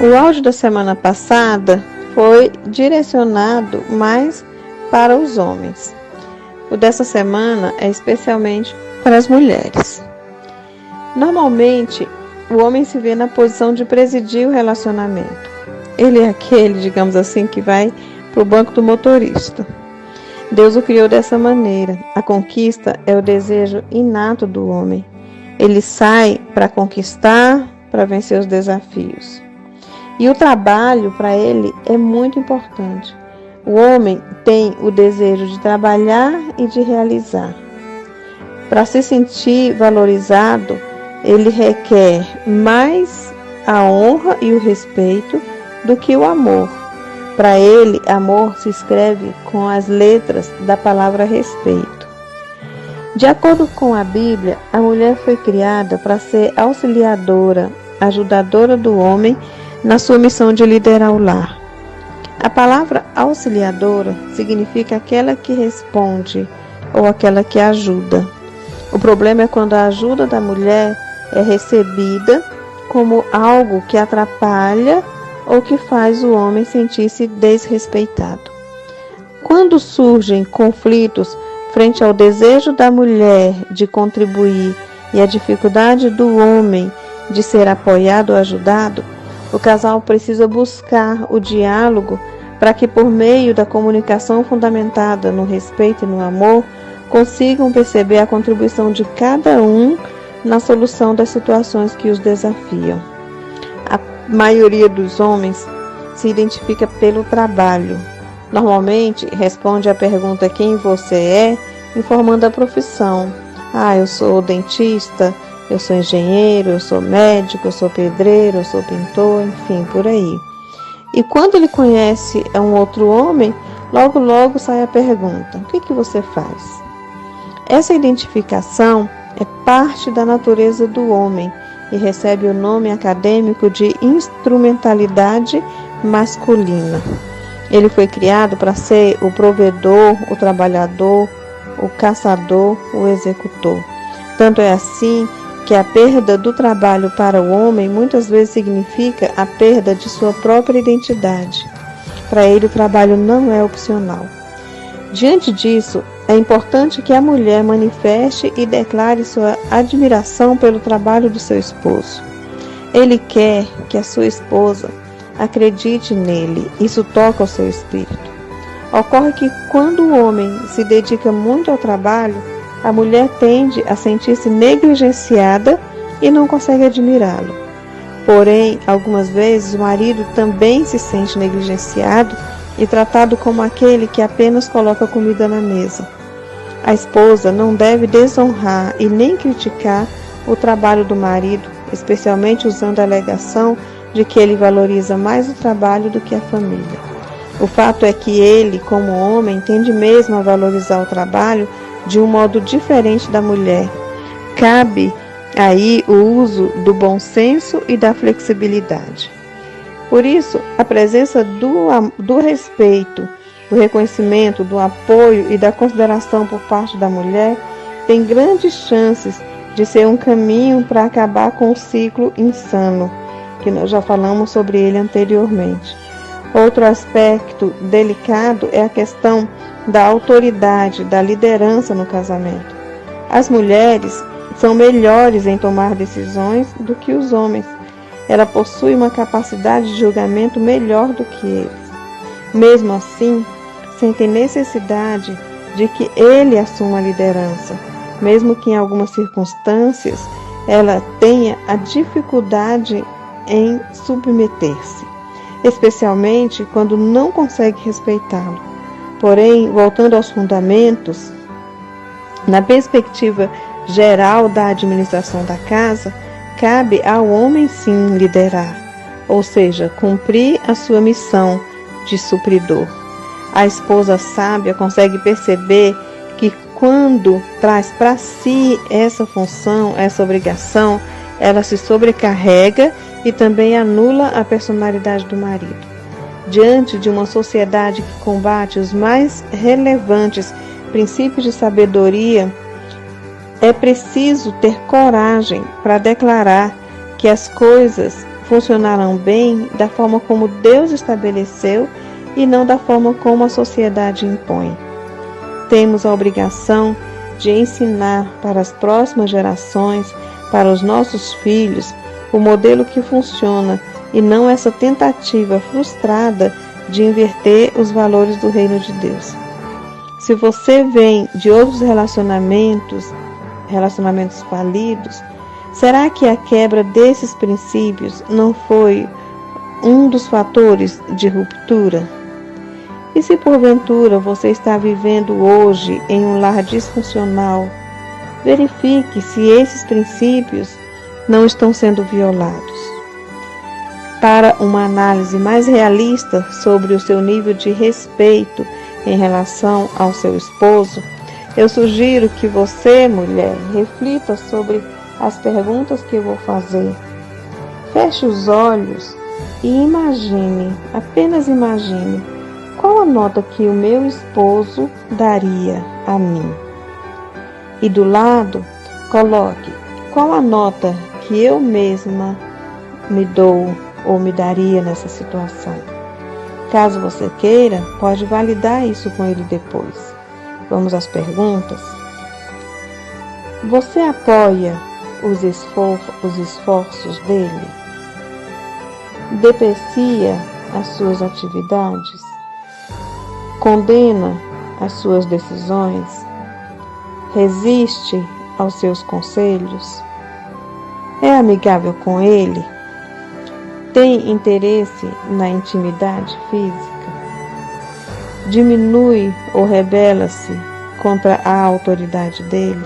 O áudio da semana passada foi direcionado mais para os homens. O dessa semana é especialmente para as mulheres. Normalmente, o homem se vê na posição de presidir o relacionamento. Ele é aquele, digamos assim, que vai para o banco do motorista. Deus o criou dessa maneira. A conquista é o desejo inato do homem. Ele sai para conquistar, para vencer os desafios. E o trabalho para ele é muito importante. O homem tem o desejo de trabalhar e de realizar. Para se sentir valorizado, ele requer mais a honra e o respeito do que o amor. Para ele, amor se escreve com as letras da palavra respeito. De acordo com a Bíblia, a mulher foi criada para ser auxiliadora, ajudadora do homem na sua missão de liderar o lar. A palavra auxiliadora significa aquela que responde ou aquela que ajuda. O problema é quando a ajuda da mulher é recebida como algo que atrapalha ou que faz o homem sentir-se desrespeitado. Quando surgem conflitos frente ao desejo da mulher de contribuir e a dificuldade do homem de ser apoiado ou ajudado, o casal precisa buscar o diálogo para que, por meio da comunicação fundamentada no respeito e no amor, consigam perceber a contribuição de cada um na solução das situações que os desafiam. A maioria dos homens se identifica pelo trabalho. Normalmente, responde à pergunta quem você é, informando a profissão. Eu sou dentista, eu sou engenheiro, eu sou médico, eu sou pedreiro, eu sou pintor, enfim, por aí. E quando ele conhece um outro homem, logo sai a pergunta: o que você faz? Essa identificação é parte da natureza do homem e recebe o nome acadêmico de instrumentalidade masculina. Ele foi criado para ser o provedor, o trabalhador, o caçador, o executor. Tanto é assim que a perda do trabalho para o homem muitas vezes significa a perda de sua própria identidade. Para ele, o trabalho não é opcional. Diante disso, é importante que a mulher manifeste e declare sua admiração pelo trabalho do seu esposo. Ele quer que a sua esposa acredite nele. Isso toca o seu espírito. Ocorre que quando o homem se dedica muito ao trabalho, a mulher tende a sentir-se negligenciada e não consegue admirá-lo. Porém, algumas vezes o marido também se sente negligenciado e tratado como aquele que apenas coloca comida na mesa. A esposa não deve desonrar e nem criticar o trabalho do marido, especialmente usando a alegação de que ele valoriza mais o trabalho do que a família. O fato é que ele, como homem, tende mesmo a valorizar o trabalho de um modo diferente da mulher. Cabe aí o uso do bom senso e da flexibilidade. Por isso, a presença do respeito, do reconhecimento, do apoio e da consideração por parte da mulher tem grandes chances de ser um caminho para acabar com o ciclo insano, que nós já falamos sobre ele anteriormente. Outro aspecto delicado é a questão da autoridade, da liderança no casamento. As mulheres são melhores em tomar decisões do que os homens. Ela possui uma capacidade de julgamento melhor do que eles. Mesmo assim, sentem necessidade de que ele assuma a liderança, mesmo que em algumas circunstâncias ela tenha a dificuldade em submeter-se, especialmente quando não consegue respeitá-lo. Porém, voltando aos fundamentos, na perspectiva geral da administração da casa, cabe ao homem sim liderar, ou seja, cumprir a sua missão de supridor. A esposa sábia consegue perceber que quando traz para si essa função, essa obrigação, ela se sobrecarrega e também anula a personalidade do marido. Diante de uma sociedade que combate os mais relevantes princípios de sabedoria, é preciso ter coragem para declarar que as coisas funcionarão bem da forma como Deus estabeleceu e não da forma como a sociedade impõe. Temos a obrigação de ensinar para as próximas gerações, para os nossos filhos, o modelo que funciona e não essa tentativa frustrada de inverter os valores do reino de Deus. Se você vem de outros relacionamentos falidos, será que a quebra desses princípios não foi um dos fatores de ruptura? E se porventura você está vivendo hoje em um lar disfuncional, verifique se esses princípios não estão sendo violados. Para uma análise mais realista sobre o seu nível de respeito em relação ao seu esposo, eu sugiro que você, mulher, reflita sobre as perguntas que eu vou fazer. Feche os olhos e imagine, apenas imagine, qual a nota que o meu esposo daria a mim. E do lado, coloque qual a nota que eu mesma me dou ou me daria nessa situação. Caso você queira, pode validar isso com ele depois. Vamos às perguntas. Você apoia os esforços dele? Deprecia as suas atividades? Condena as suas decisões? Resiste aos seus conselhos? É amigável com ele? Tem interesse na intimidade física? Diminui ou rebela-se contra a autoridade dele?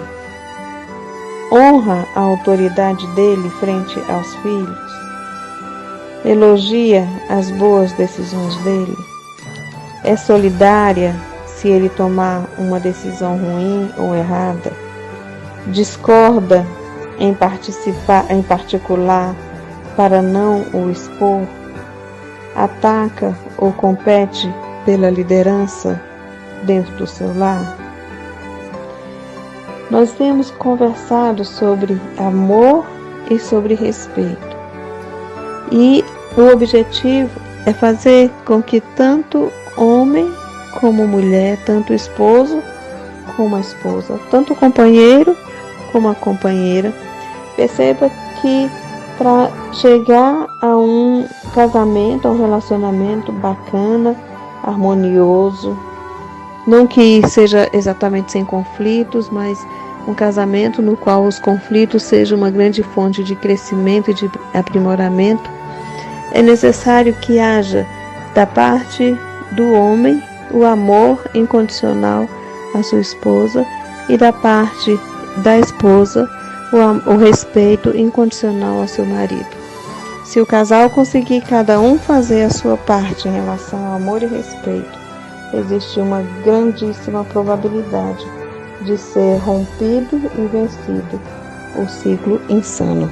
Honra a autoridade dele frente aos filhos? Elogia as boas decisões dele? É solidária se ele tomar uma decisão ruim ou errada? Discorda em particular para não o expor? Ataca ou compete pela liderança dentro do seu lar? Nós temos conversado sobre amor e sobre respeito. E o objetivo é fazer com que tanto homem como mulher, tanto esposo como a esposa, tanto o companheiro como a companheira, perceba que para chegar a um casamento, a um relacionamento bacana, harmonioso, não que seja exatamente sem conflitos, mas um casamento no qual os conflitos sejam uma grande fonte de crescimento e de aprimoramento, é necessário que haja da parte do homem o amor incondicional à sua esposa e da parte da esposa o respeito incondicional ao seu marido. Se o casal conseguir cada um fazer a sua parte em relação ao amor e respeito, existe uma grandíssima probabilidade de ser rompido e vencido o ciclo insano.